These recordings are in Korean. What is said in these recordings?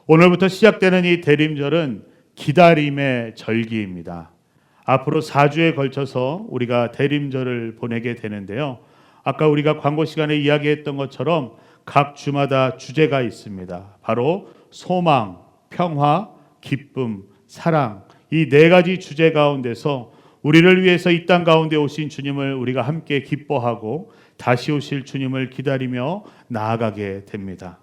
오늘부터 시작되는 이 대림절은 기다림의 절기입니다. 앞으로 4주에 걸쳐서 우리가 대림절을 보내게 되는데요. 아까 우리가 광고 시간에 이야기했던 것처럼 각 주마다 주제가 있습니다. 바로 소망, 평화, 기쁨, 사랑, 이 네 가지 주제 가운데서 우리를 위해서 이 땅 가운데 오신 주님을 우리가 함께 기뻐하고 다시 오실 주님을 기다리며 나아가게 됩니다.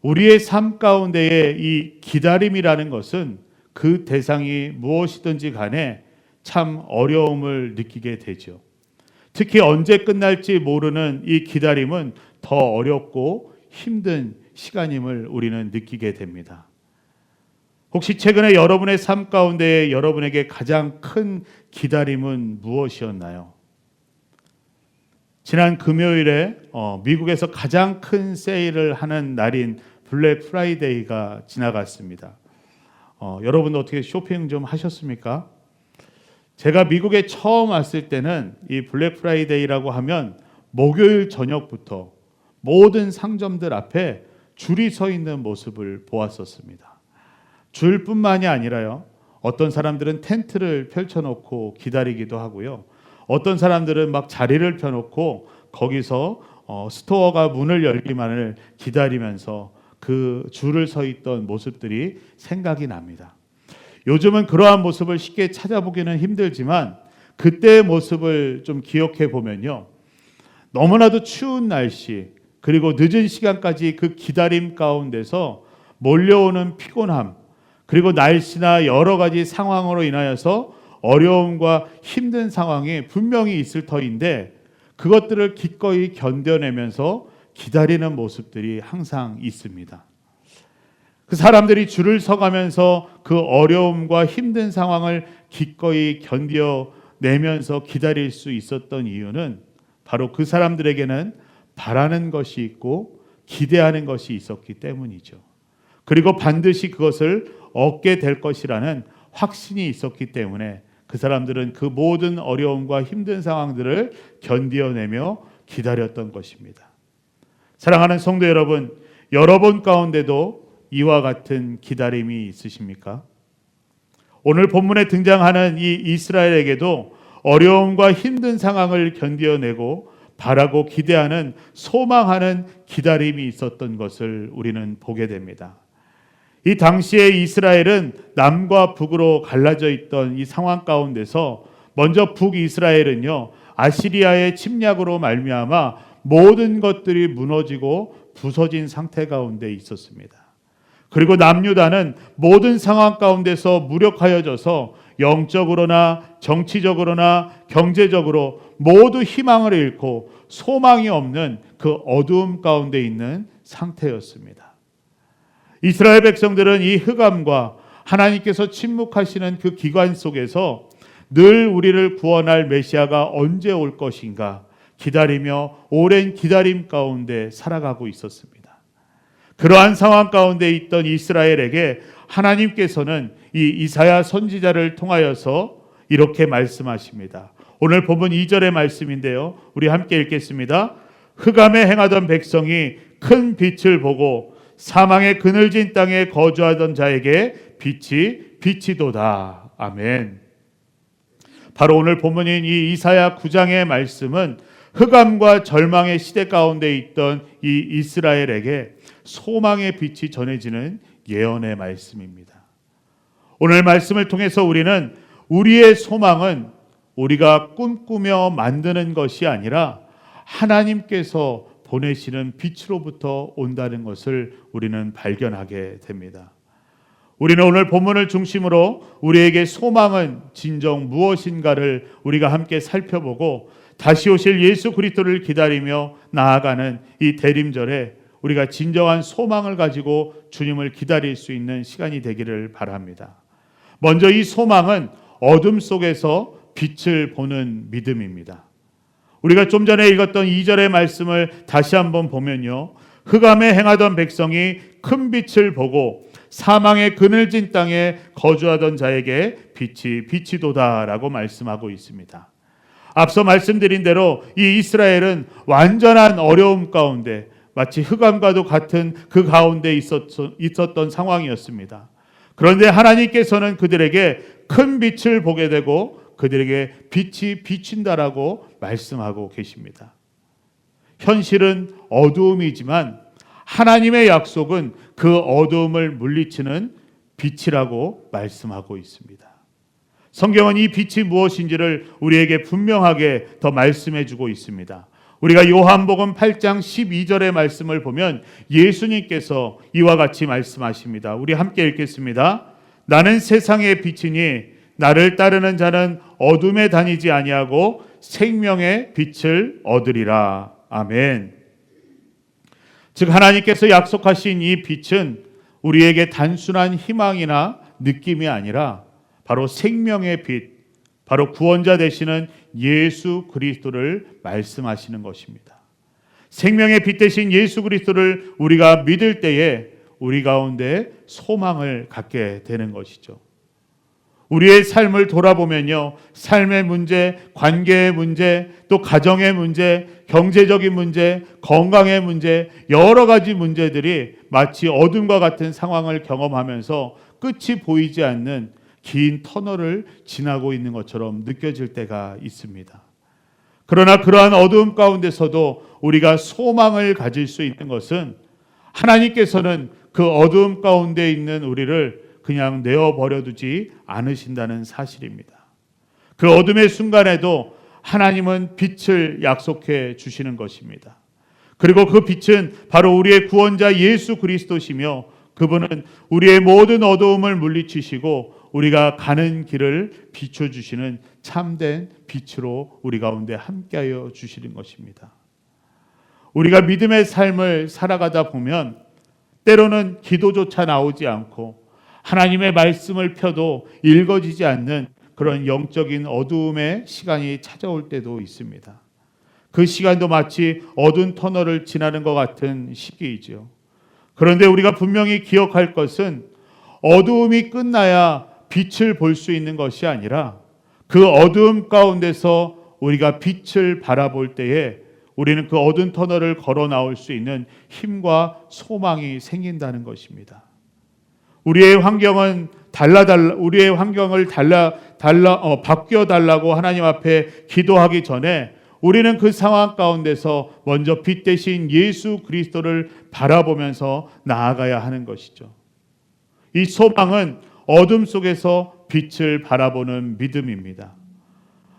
우리의 삶 가운데의 이 기다림이라는 것은 그 대상이 무엇이든지 간에 참 어려움을 느끼게 되죠. 특히 언제 끝날지 모르는 이 기다림은 더 어렵고 힘든 시간임을 우리는 느끼게 됩니다. 혹시 최근에 여러분의 삶 가운데 여러분에게 가장 큰 기다림은 무엇이었나요? 지난 금요일에 미국에서 가장 큰 세일을 하는 날인 블랙 프라이데이가 지나갔습니다. 여러분도 어떻게 쇼핑 좀 하셨습니까? 제가 미국에 처음 왔을 때는 이 블랙 프라이데이라고 하면 목요일 저녁부터 모든 상점들 앞에 줄이 서 있는 모습을 보았었습니다. 줄뿐만이 아니라요. 어떤 사람들은 텐트를 펼쳐놓고 기다리기도 하고요. 어떤 사람들은 막 자리를 펴놓고 거기서 스토어가 문을 열기만을 기다리면서 그 줄을 서 있던 모습들이 생각이 납니다. 요즘은 그러한 모습을 쉽게 찾아보기는 힘들지만 그때의 모습을 좀 기억해 보면요. 너무나도 추운 날씨 그리고 늦은 시간까지 그 기다림 가운데서 몰려오는 피곤함 그리고 날씨나 여러 가지 상황으로 인하여서 어려움과 힘든 상황이 분명히 있을 터인데 그것들을 기꺼이 견뎌내면서 기다리는 모습들이 항상 있습니다. 그 사람들이 줄을 서가면서 그 어려움과 힘든 상황을 기꺼이 견뎌내면서 기다릴 수 있었던 이유는 바로 그 사람들에게는 바라는 것이 있고 기대하는 것이 있었기 때문이죠. 그리고 반드시 그것을 얻게 될 것이라는 확신이 있었기 때문에 그 사람들은 그 모든 어려움과 힘든 상황들을 견뎌내며 기다렸던 것입니다. 사랑하는 성도 여러분, 여러분 가운데도 이와 같은 기다림이 있으십니까? 오늘 본문에 등장하는 이 이스라엘에게도 어려움과 힘든 상황을 견뎌내고 바라고 기대하는 소망하는 기다림이 있었던 것을 우리는 보게 됩니다. 이 당시에 이스라엘은 남과 북으로 갈라져 있던 이 상황 가운데서 먼저 북이스라엘은요 아시리아의 침략으로 말미암아 모든 것들이 무너지고 부서진 상태 가운데 있었습니다. 그리고 남유다는 모든 상황 가운데서 무력하여져서 영적으로나 정치적으로나 경제적으로 모두 희망을 잃고 소망이 없는 그 어두움 가운데 있는 상태였습니다. 이스라엘 백성들은 이 흑암과 하나님께서 침묵하시는 그 기관 속에서 늘 우리를 구원할 메시아가 언제 올 것인가 기다리며 오랜 기다림 가운데 살아가고 있었습니다. 그러한 상황 가운데 있던 이스라엘에게 하나님께서는 이 이사야 선지자를 통하여서 이렇게 말씀하십니다. 오늘 본문 2절의 말씀인데요. 우리 함께 읽겠습니다. 흑암에 행하던 백성이 큰 빛을 보고 사망의 그늘진 땅에 거주하던 자에게 빛이 비치도다. 아멘. 바로 오늘 본문인 이 이사야 9장의 말씀은 흑암과 절망의 시대 가운데 있던 이 이스라엘에게 소망의 빛이 전해지는 예언의 말씀입니다. 오늘 말씀을 통해서 우리는 우리의 소망은 우리가 꿈꾸며 만드는 것이 아니라 하나님께서 보내시는 빛으로부터 온다는 것을 우리는 발견하게 됩니다. 우리는 오늘 본문을 중심으로 우리에게 소망은 진정 무엇인가를 우리가 함께 살펴보고 다시 오실 예수 그리스도를 기다리며 나아가는 이 대림절에 우리가 진정한 소망을 가지고 주님을 기다릴 수 있는 시간이 되기를 바랍니다. 먼저 이 소망은 어둠 속에서 빛을 보는 믿음입니다. 우리가 좀 전에 읽었던 2절의 말씀을 다시 한번 보면요. 흑암에 행하던 백성이 큰 빛을 보고 사망의 그늘진 땅에 거주하던 자에게 빛이 비치도다라고 말씀하고 있습니다. 앞서 말씀드린 대로 이 이스라엘은 완전한 어려움 가운데 마치 흑암과도 같은 그 가운데 있었던 상황이었습니다. 그런데 하나님께서는 그들에게 큰 빛을 보게 되고 그들에게 빛이 비친다라고 말씀하고 계십니다. 현실은 어두움이지만 하나님의 약속은 그 어두움을 물리치는 빛이라고 말씀하고 있습니다. 성경은 이 빛이 무엇인지를 우리에게 분명하게 더 말씀해 주고 있습니다. 우리가 요한복음 8장 12절의 말씀을 보면 예수님께서 이와 같이 말씀하십니다. 우리 함께 읽겠습니다. 나는 세상의 빛이니 나를 따르는 자는 어둠에 다니지 아니하고 생명의 빛을 얻으리라. 아멘. 즉 하나님께서 약속하신 이 빛은 우리에게 단순한 희망이나 느낌이 아니라 바로 생명의 빛, 바로 구원자 되시는 예수 그리스도를 말씀하시는 것입니다. 생명의 빛 되신 예수 그리스도를 우리가 믿을 때에 우리 가운데 소망을 갖게 되는 것이죠. 우리의 삶을 돌아보면요, 삶의 문제, 관계의 문제, 또 가정의 문제, 경제적인 문제, 건강의 문제, 여러 가지 문제들이 마치 어둠과 같은 상황을 경험하면서 끝이 보이지 않는 긴 터널을 지나고 있는 것처럼 느껴질 때가 있습니다. 그러나 그러한 어두움 가운데서도 우리가 소망을 가질 수 있는 것은 하나님께서는 그 어두움 가운데 있는 우리를 그냥 내어버려 두지 않으신다는 사실입니다. 그 어둠의 순간에도 하나님은 빛을 약속해 주시는 것입니다. 그리고 그 빛은 바로 우리의 구원자 예수 그리스도시며 그분은 우리의 모든 어두움을 물리치시고 우리가 가는 길을 비춰주시는 참된 빛으로 우리 가운데 함께하여 주시는 것입니다. 우리가 믿음의 삶을 살아가다 보면 때로는 기도조차 나오지 않고 하나님의 말씀을 펴도 읽어지지 않는 그런 영적인 어두움의 시간이 찾아올 때도 있습니다. 그 시간도 마치 어두운 터널을 지나는 것 같은 시기이죠. 그런데 우리가 분명히 기억할 것은 어두움이 끝나야 빛을 볼 수 있는 것이 아니라 그 어두움 가운데서 우리가 빛을 바라볼 때에 우리는 그 어두운 터널을 걸어 나올 수 있는 힘과 소망이 생긴다는 것입니다. 우리의 환경은 우리의 환경을 바뀌어 달라고 하나님 앞에 기도하기 전에 우리는 그 상황 가운데서 먼저 빛 대신 예수 그리스도를 바라보면서 나아가야 하는 것이죠. 이 소망은 어둠 속에서 빛을 바라보는 믿음입니다.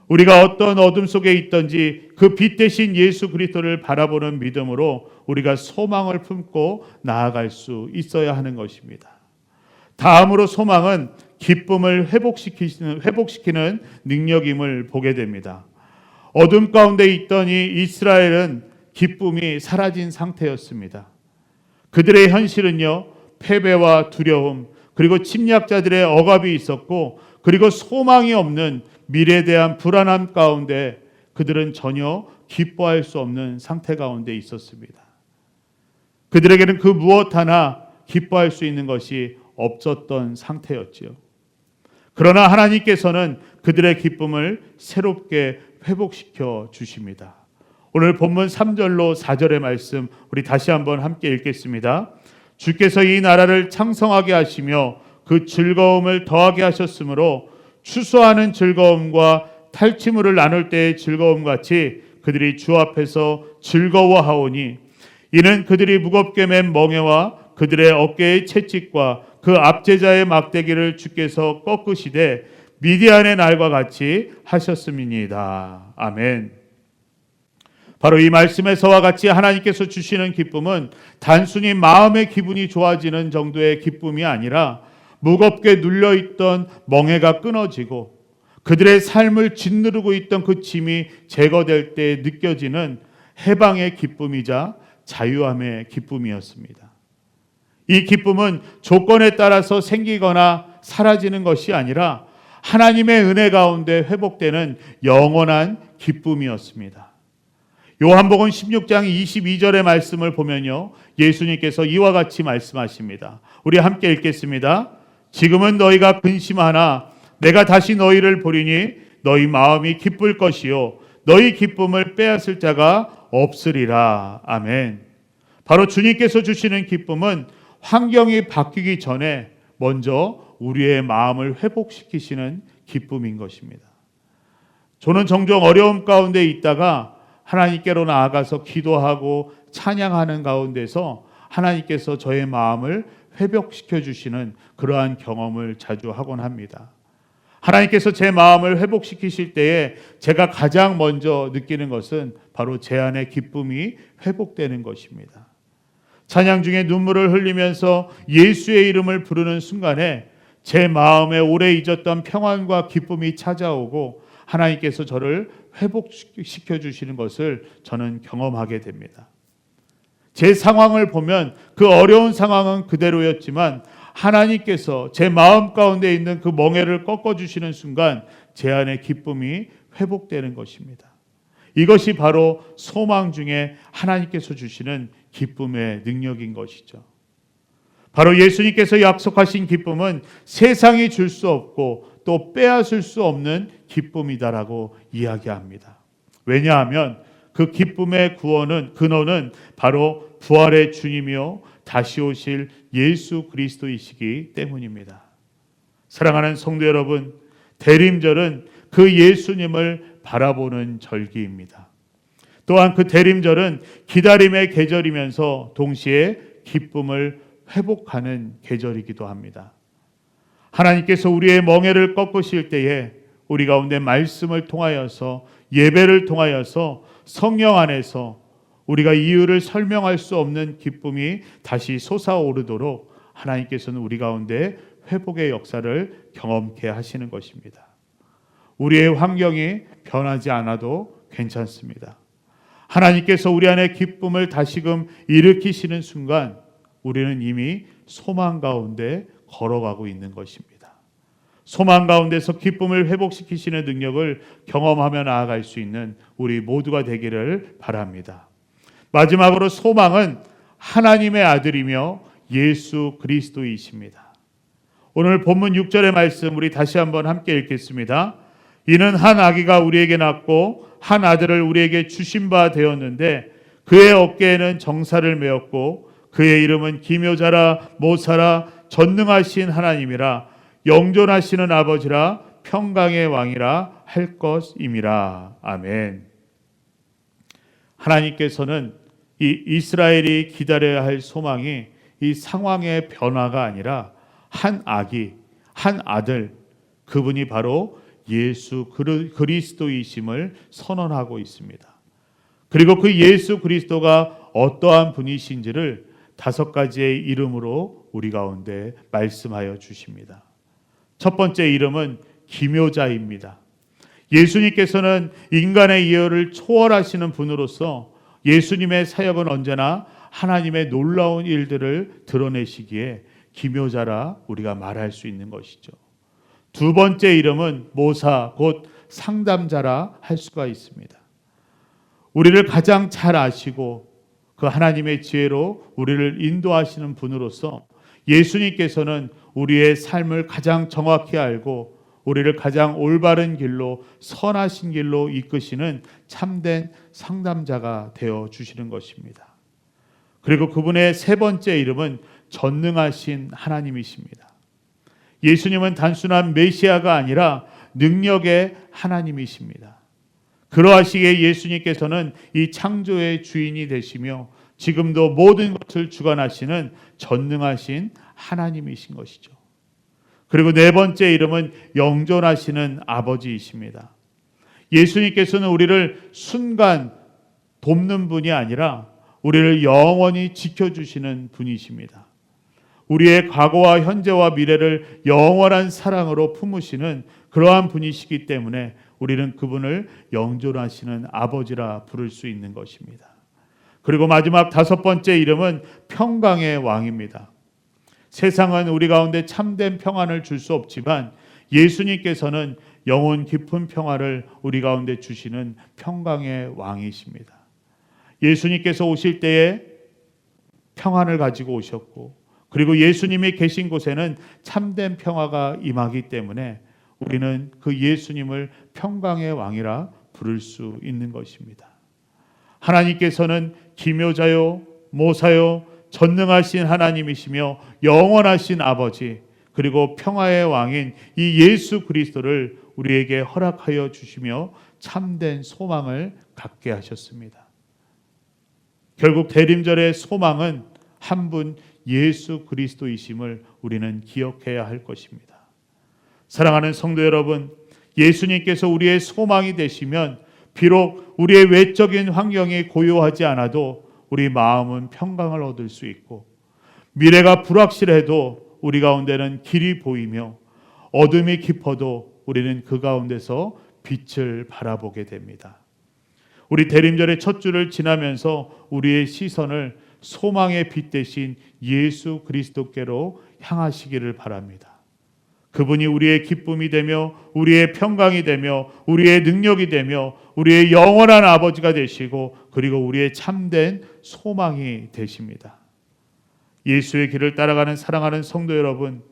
우리가 어떤 어둠 속에 있든지 그 빛 대신 예수 그리스도를 바라보는 믿음으로 우리가 소망을 품고 나아갈 수 있어야 하는 것입니다. 다음으로 소망은 기쁨을 회복시키는 능력임을 보게 됩니다. 어둠 가운데 있던 이 이스라엘은 기쁨이 사라진 상태였습니다. 그들의 현실은요, 패배와 두려움, 그리고 침략자들의 억압이 있었고, 그리고 소망이 없는 미래에 대한 불안함 가운데 그들은 전혀 기뻐할 수 없는 상태 가운데 있었습니다. 그들에게는 그 무엇 하나 기뻐할 수 있는 것이 없었던 상태였지요. 그러나 하나님께서는 그들의 기쁨을 새롭게 회복시켜 주십니다. 오늘 본문 3절로 4절의 말씀 우리 다시 한번 함께 읽겠습니다. 주께서 이 나라를 창성하게 하시며 그 즐거움을 더하게 하셨으므로 추수하는 즐거움과 탈취물을 나눌 때의 즐거움 같이 그들이 주 앞에서 즐거워하오니 이는 그들이 무겁게 맨 멍에와 그들의 어깨의 채찍과 그 압제자의 막대기를 주께서 꺾으시되 미디안의 날과 같이 하셨음이니이다. 아멘. 바로 이 말씀에서와 같이 하나님께서 주시는 기쁨은 단순히 마음의 기분이 좋아지는 정도의 기쁨이 아니라 무겁게 눌려있던 멍에가 끊어지고 그들의 삶을 짓누르고 있던 그 짐이 제거될 때 느껴지는 해방의 기쁨이자 자유함의 기쁨이었습니다. 이 기쁨은 조건에 따라서 생기거나 사라지는 것이 아니라 하나님의 은혜 가운데 회복되는 영원한 기쁨이었습니다. 요한복음 16장 22절의 말씀을 보면요, 예수님께서 이와 같이 말씀하십니다. 우리 함께 읽겠습니다. 지금은 너희가 근심하나 내가 다시 너희를 보리니 너희 마음이 기쁠 것이요 너희 기쁨을 빼앗을 자가 없으리라. 아멘. 바로 주님께서 주시는 기쁨은 환경이 바뀌기 전에 먼저 우리의 마음을 회복시키시는 기쁨인 것입니다. 저는 종종 어려움 가운데 있다가 하나님께로 나아가서 기도하고 찬양하는 가운데서 하나님께서 저의 마음을 회복시켜 주시는 그러한 경험을 자주 하곤 합니다. 하나님께서 제 마음을 회복시키실 때에 제가 가장 먼저 느끼는 것은 바로 제 안의 기쁨이 회복되는 것입니다. 찬양 중에 눈물을 흘리면서 예수의 이름을 부르는 순간에 제 마음에 오래 잊었던 평안과 기쁨이 찾아오고 하나님께서 저를 회복시켜 주시는 것을 저는 경험하게 됩니다. 제 상황을 보면 그 어려운 상황은 그대로였지만 하나님께서 제 마음 가운데 있는 그 멍에를 꺾어주시는 순간 제 안에 기쁨이 회복되는 것입니다. 이것이 바로 소망 중에 하나님께서 주시는 기쁨의 능력인 것이죠. 바로 예수님께서 약속하신 기쁨은 세상이 줄 수 없고 또 빼앗을 수 없는 기쁨이다라고 이야기합니다. 왜냐하면 그 기쁨의 근원은 바로 부활의 주님이요 다시 오실 예수 그리스도이시기 때문입니다. 사랑하는 성도 여러분, 대림절은 그 예수님을 바라보는 절기입니다. 또한 그 대림절은 기다림의 계절이면서 동시에 기쁨을 회복하는 계절이기도 합니다. 하나님께서 우리의 멍에를 꺾으실 때에 우리 가운데 말씀을 통하여서 예배를 통하여서 성령 안에서 우리가 이유를 설명할 수 없는 기쁨이 다시 솟아오르도록 하나님께서는 우리 가운데 회복의 역사를 경험케 하시는 것입니다. 우리의 환경이 변하지 않아도 괜찮습니다. 하나님께서 우리 안에 기쁨을 다시금 일으키시는 순간 우리는 이미 소망 가운데 걸어가고 있는 것입니다. 소망 가운데서 기쁨을 회복시키시는 능력을 경험하며 나아갈 수 있는 우리 모두가 되기를 바랍니다. 마지막으로 소망은 하나님의 아들이며 예수 그리스도이십니다. 오늘 본문 6절의 말씀 우리 다시 한번 함께 읽겠습니다. 이는 한 아기가 우리에게 낳고 한 아들을 우리에게 주신 바 되었는데 그의 어깨에는 정사를 메었고 그의 이름은 기묘자라 모사라 전능하신 하나님이라 영존하시는 아버지라 평강의 왕이라 할 것임이라. 아멘. 하나님께서는 이 이스라엘이 기다려야 할 소망이 이 상황의 변화가 아니라 한 아기, 한 아들, 그분이 바로 예수 그리스도이심을 선언하고 있습니다. 그리고 그 예수 그리스도가 어떠한 분이신지를 5가지의 이름으로 우리 가운데 말씀하여 주십니다. 첫 번째 이름은 기묘자입니다. 예수님께서는 인간의 이해를 초월하시는 분으로서 예수님의 사역은 언제나 하나님의 놀라운 일들을 드러내시기에 기묘자라 우리가 말할 수 있는 것이죠. 두 번째 이름은 모사, 곧 상담자라 할 수가 있습니다. 우리를 가장 잘 아시고 그 하나님의 지혜로 우리를 인도하시는 분으로서 예수님께서는 우리의 삶을 가장 정확히 알고 우리를 가장 올바른 길로 선하신 길로 이끄시는 참된 상담자가 되어 주시는 것입니다. 그리고 그분의 세 번째 이름은 전능하신 하나님이십니다. 예수님은 단순한 메시아가 아니라 능력의 하나님이십니다. 그러하시기에 예수님께서는 이 창조의 주인이 되시며 지금도 모든 것을 주관하시는 전능하신 하나님이신 것이죠. 그리고 네 번째 이름은 영존하시는 아버지이십니다. 예수님께서는 우리를 순간 돕는 분이 아니라 우리를 영원히 지켜주시는 분이십니다. 우리의 과거와 현재와 미래를 영원한 사랑으로 품으시는 그러한 분이시기 때문에 우리는 그분을 영존하시는 아버지라 부를 수 있는 것입니다. 그리고 마지막 5번째 이름은 평강의 왕입니다. 세상은 우리 가운데 참된 평안을 줄 수 없지만 예수님께서는 영혼 깊은 평화를 우리 가운데 주시는 평강의 왕이십니다. 예수님께서 오실 때에 평안을 가지고 오셨고 그리고 예수님이 계신 곳에는 참된 평화가 임하기 때문에 우리는 그 예수님을 평강의 왕이라 부를 수 있는 것입니다. 하나님께서는 기묘자요 모사요 전능하신 하나님이시며 영원하신 아버지, 그리고 평화의 왕인 이 예수 그리스도를 우리에게 허락하여 주시며 참된 소망을 갖게 하셨습니다. 결국 대림절의 소망은 한 분 예수 그리스도이심을 우리는 기억해야 할 것입니다. 사랑하는 성도 여러분, 예수님께서 우리의 소망이 되시면 비록 우리의 외적인 환경이 고요하지 않아도 우리 마음은 평강을 얻을 수 있고, 미래가 불확실해도 우리 가운데는 길이 보이며, 어둠이 깊어도 우리는 그 가운데서 빛을 바라보게 됩니다. 우리 대림절의 첫 주를 지나면서 우리의 시선을 소망의 빛 대신 예수 그리스도께로 향하시기를 바랍니다. 그분이 우리의 기쁨이 되며 우리의 평강이 되며 우리의 능력이 되며 우리의 영원한 아버지가 되시고, 그리고 우리의 참된 소망이 되십니다. 예수의 길을 따라가는 사랑하는 성도 여러분,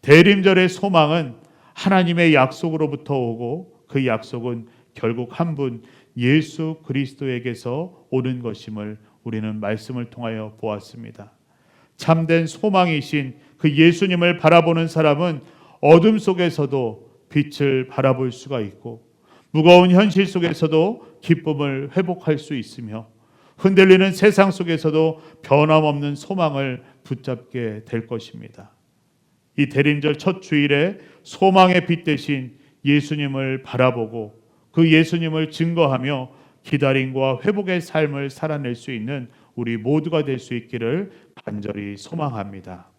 대림절의 소망은 하나님의 약속으로부터 오고, 그 약속은 결국 한 분 예수 그리스도에게서 오는 것임을 우리는 말씀을 통하여 보았습니다. 참된 소망이신 그 예수님을 바라보는 사람은 어둠 속에서도 빛을 바라볼 수가 있고, 무거운 현실 속에서도 기쁨을 회복할 수 있으며, 흔들리는 세상 속에서도 변함없는 소망을 붙잡게 될 것입니다. 이 대림절 첫 주일에 소망의 빛 대신 예수님을 바라보고 그 예수님을 증거하며 기다림과 회복의 삶을 살아낼 수 있는 우리 모두가 될 수 있기를 간절히 소망합니다.